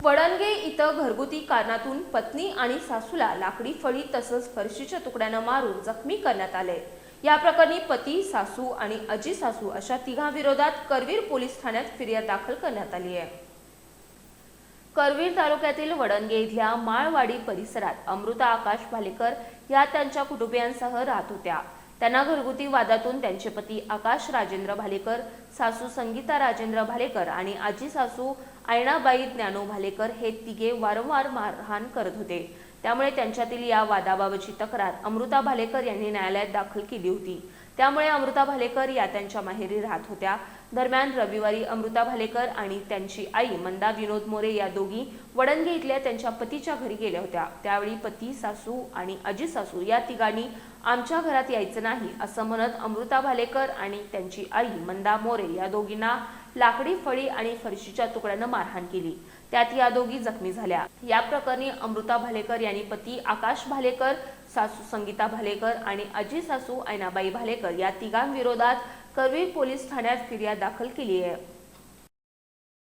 वडणगे इथं घरगुती कारणातून पत्नी आणि सासूला लाकडी फळी तसंच फरशीच्या तुकड्यानं मारून जखमी करण्यात आले। या प्रकरणी पती, सासू आणि आजी सासू अशा तिघांविरोधात करवीर पोलीस ठाण्यात फिर्याद दाखल करण्यात आली आहे। करवीर तालुक्यातील वडणगे इथल्या माळवाडी परिसरात अमृता आकाश भालेकर या त्यांच्या कुटुंबियांसह राहत होत्या। त्यांना घरगुती वादातून त्यांचे पती आकाश राजेंद्र भालेकर, सासू संगीता राजेंद्र भालेकर आणि आजी सासू आयणाबाई ज्ञानू भालेकर हे तिघे वारंवार मारहाण करत होते। त्यामुळे त्यांच्यातील या वादाबाबतची तक्रार अमृता भालेकर यांनी न्यायालयात दाखल केली होती। त्यामुळे अमृता भालेकर या त्यांच्या माहेरी राहत होत्या। दरम्यान रविवारी अमृता भालेकर आणि त्यांची आई मंदा विनोद मोरे या दोघी वडणगे इथल्या त्यांच्या पतीच्या घरी गेल्या होत्या। त्यावेळी पती, सासू आणि आजी सासू या तिघांनी आमच्या घरात यायचं नाही असं म्हणत अमृता भालेकर आणि त्यांची आई मंदा मोरे या दोघींना लाकडी फळी आणि फरशीच्या तुकड्यानं मारहाण केली। त्यात या दोघी जखमी झाल्या। या प्रकरणी अमृता भालेकर यांनी पती आकाश भालेकर, सासू संगीता भालेकर आणि आजी सासू आयनाबाई भालेकर या तिघांविरोधात करवीर पोलीस ठाण्यात फिर्याद दाखल केली आहे।